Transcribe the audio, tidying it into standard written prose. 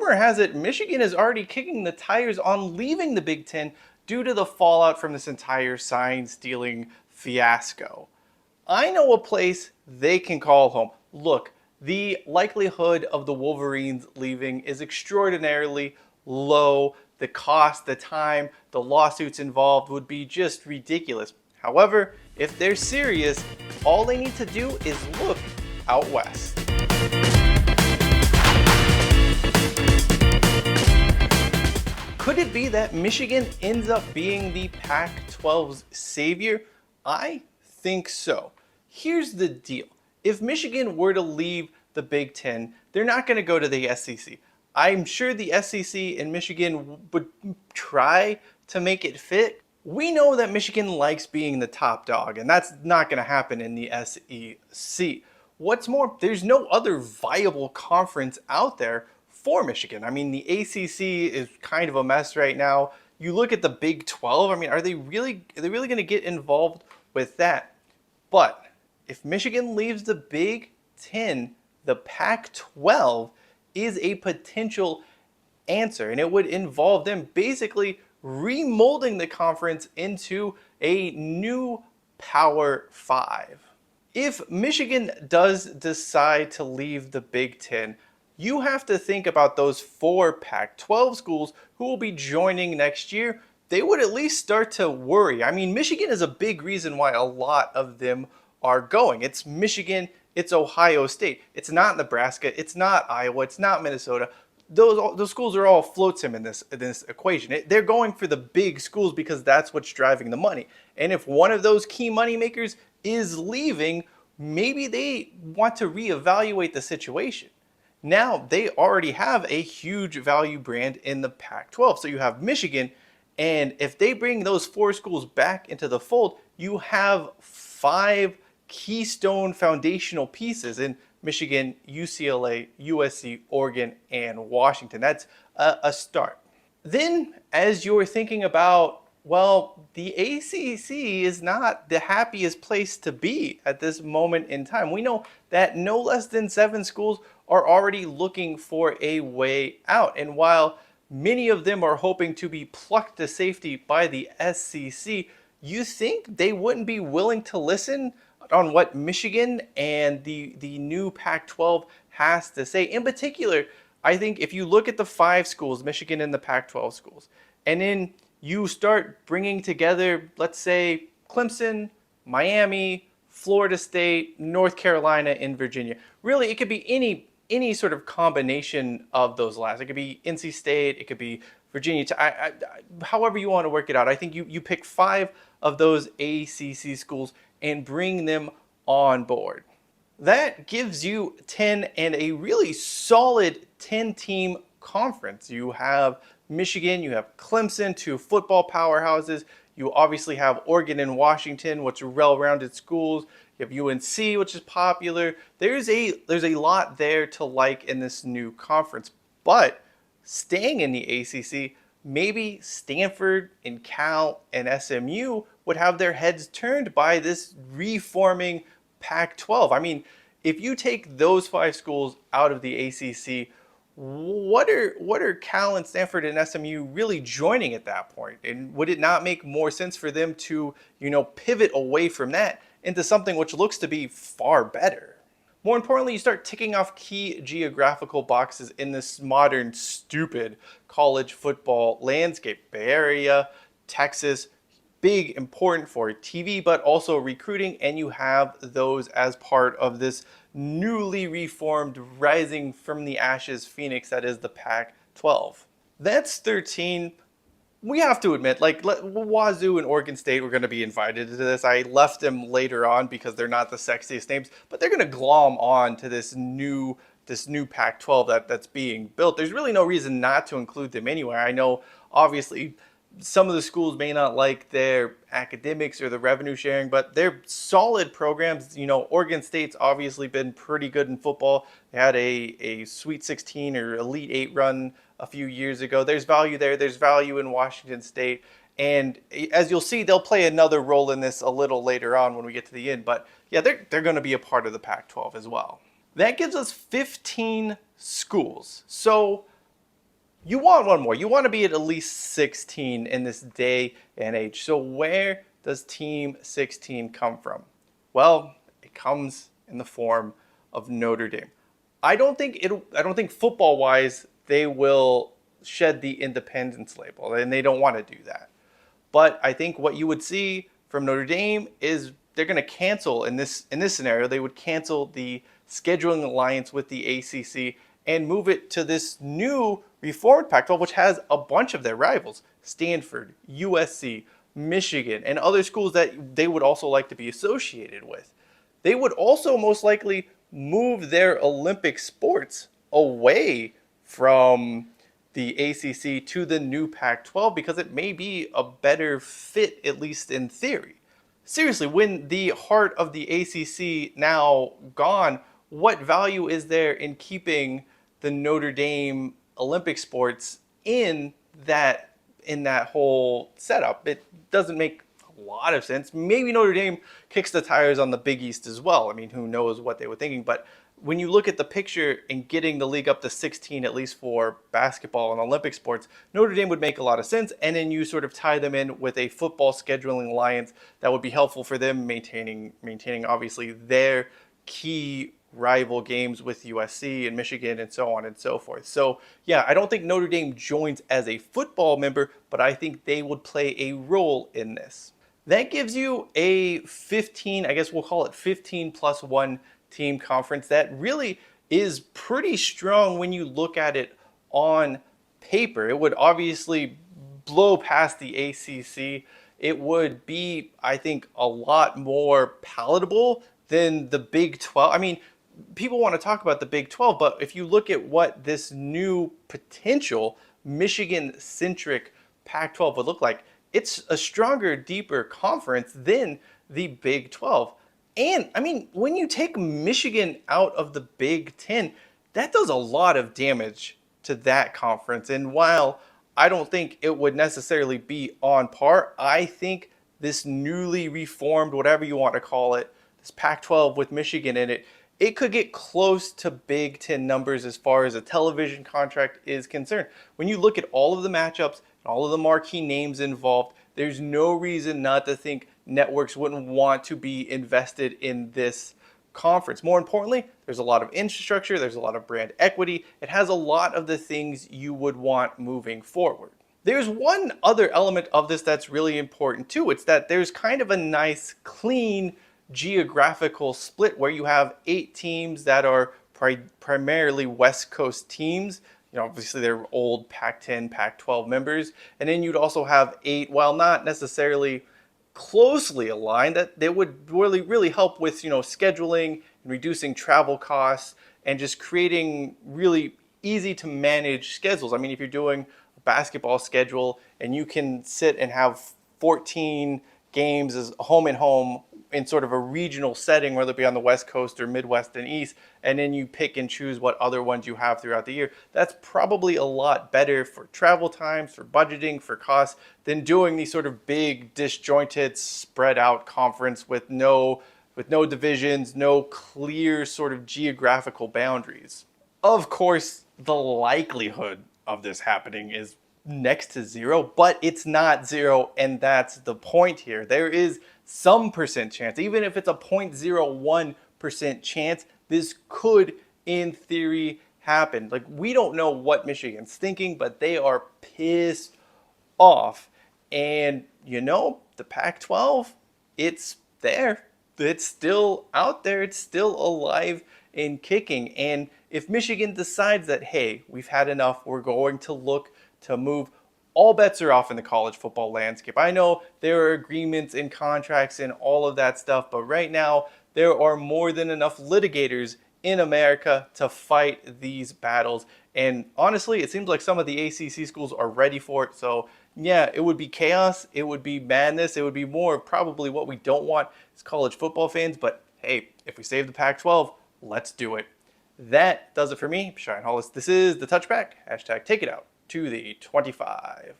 rumor has it Michigan is already kicking the tires on leaving the Big Ten due to the fallout from this entire sign stealing fiasco. I know a place they can call home. Look, the likelihood of the Wolverines leaving is extraordinarily low. The cost, the time, the lawsuits involved would be just ridiculous. However, if they're serious, all they need to do is look out west. Could it be that Michigan ends up being the Pac-12's savior? I think so. Here's the deal. If Michigan were to leave the Big Ten, they're not going to go to the SEC. I'm sure the SEC and Michigan would try to make it fit. We know that Michigan likes being the top dog, and that's not going to happen in the SEC. What's more, there's no other viable conference out there for Michigan. I mean, the ACC is kind of a mess right now. You look at the Big 12. I mean, are they really going to get involved with that? But if Michigan leaves the Big 10, the Pac-12 is a potential answer, and it would involve them basically remolding the conference into a new Power 5. If Michigan does decide to leave the Big 10, you have to think about those 4 Pac-12 schools who will be joining next year. They would at least start to worry. I mean, Michigan is a big reason why a lot of them are going. It's Michigan, it's Ohio State. It's not Nebraska, it's not Iowa, it's not Minnesota. Those schools are all flotsam in this equation. They're going for the big schools because that's what's driving the money. And if one of those key money makers is leaving, maybe they want to reevaluate the situation. Now, they already have a huge value brand in the Pac-12. So you have Michigan, and if they bring those 4 schools back into the fold, you have 5 keystone foundational pieces in Michigan, UCLA, USC, Oregon, and Washington. That's a start. Then, as you're thinking about, well, the ACC is not the happiest place to be at this moment in time. We know that no less than 7 schools are already looking for a way out. And while many of them are hoping to be plucked to safety by the SEC, you think they wouldn't be willing to listen on what Michigan and the new Pac-12 has to say? In particular, I think if you look at the 5 schools, Michigan and the Pac-12 schools, and then you start bringing together, let's say, Clemson, Miami, Florida State, North Carolina, and Virginia. Really, it could be any sort of combination of those last. It could be NC State, it could be Virginia, however you want to work it out. I think you pick 5 of those ACC schools and bring them on board. That gives you 10 and a really solid 10-team conference. You have Michigan, you have Clemson, 2 football powerhouses. You obviously have Oregon and Washington, which are well-rounded schools. You have UNC, which is popular. There's a lot there to like in this new conference. But staying in the ACC, maybe Stanford and Cal and SMU would have their heads turned by this reforming Pac-12. I mean, if you take those 5 schools out of the ACC, what are Cal and Stanford and SMU really joining at that point? And would it not make more sense for them to, pivot away from that into something which looks to be far better? More importantly, you start ticking off key geographical boxes in this modern, stupid college football landscape. Bay Area, Texas, big, important for TV, but also recruiting, and you have those as part of this newly reformed, rising from the ashes phoenix that is the Pac-12. That's 13. We have to admit, Wazoo and Oregon State were going to be invited to this. I left them later on because they're not the sexiest names, but they're going to glom on to this new Pac-12 that's being built. There's really no reason not to include them anywhere. I know, obviously, some of the schools may not like their academics or the revenue sharing, but they're solid programs. Oregon State's obviously been pretty good in football. They had a Sweet 16 or Elite 8 run a few years ago. There's value there. There's value in Washington State. And as you'll see, they'll play another role in this a little later on when we get to the end. But yeah, they're going to be a part of the Pac-12 as well. That gives us 15 schools. So You want one more. You want to be at least 16 in this day and age. So where does Team 16 come from? Well, it comes in the form of Notre Dame. I don't think football-wise they will shed the independence label, and they don't want to do that. But I think what you would see from Notre Dame is they're going to cancel in this scenario. They would cancel the scheduling alliance with the ACC and move it to this new reformed Pac-12, which has a bunch of their rivals: Stanford, USC, Michigan, and other schools that they would also like to be associated with. They would also most likely move their Olympic sports away from the ACC to the new Pac-12 because it may be a better fit, at least in theory. Seriously, when the heart of the ACC now gone, what value is there in keeping the Notre Dame Olympic sports in that whole setup? It doesn't make a lot of sense. Maybe Notre Dame kicks the tires on the Big East as well. I mean, who knows what they were thinking, but when you look at the picture and getting the league up to 16, at least for basketball and Olympic sports, Notre Dame would make a lot of sense. And then you sort of tie them in with a football scheduling alliance that would be helpful for them, maintaining obviously their key rival games with USC and Michigan and so on and so forth. So yeah, I don't think Notre Dame joins as a football member, but I think they would play a role in this. That gives you a 15, I guess we'll call it 15 plus 1 team conference that really is pretty strong when you look at it on paper. It would obviously blow past the ACC. It would be, I think, a lot more palatable than the Big 12. I mean, people want to talk about the Big 12, but if you look at what this new potential Michigan-centric Pac-12 would look like, it's a stronger, deeper conference than the Big 12. And I mean, when you take Michigan out of the Big 10, that does a lot of damage to that conference. And while I don't think it would necessarily be on par, I think this newly reformed, whatever you want to call it, this Pac-12 with Michigan in it, it could get close to Big 10 numbers as far as a television contract is concerned. When you look at all of the matchups and all of the marquee names involved, there's no reason not to think networks wouldn't want to be invested in this conference. More importantly, there's a lot of infrastructure, there's a lot of brand equity. It has a lot of the things you would want moving forward. There's one other element of this that's really important too. It's that there's kind of a nice, clean geographical split where you have 8 teams that are primarily West Coast teams. You know, obviously they're old Pac-10, Pac-12 members. And then you'd also have 8, while not necessarily closely aligned, that they would really help with, you know, scheduling and reducing travel costs and just creating really easy to manage schedules. I mean, if you're doing a basketball schedule and you can sit and have 14 games as home and home in sort of a regional setting, whether it be on the West Coast or Midwest and East, and then you pick and choose what other ones you have throughout the year, that's probably a lot better for travel times, for budgeting, for costs, than doing these sort of big, disjointed, spread out conference with no divisions, no clear sort of geographical boundaries. Of course, the likelihood of this happening is next to 0, but it's not 0, and that's the point here. There is some percent chance, even if it's a 0.01% chance, this could, in theory, happen. Like, we don't know what Michigan's thinking, but they are pissed off. And, you know, the Pac-12, it's there. It's still out there. It's still alive and kicking. And if Michigan decides that, hey, we've had enough, we're going to look to move, all bets are off in the college football landscape. I know there are agreements and contracts and all of that stuff, but right now there are more than enough litigators in America to fight these battles. And honestly, it seems like some of the ACC schools are ready for it. So yeah, it would be chaos. It would be madness. It would be more probably what we don't want as college football fans. But hey, if we save the Pac-12, let's do it. That does it for me, Shine Hollis. This is the Touchback. #take it out to the 25.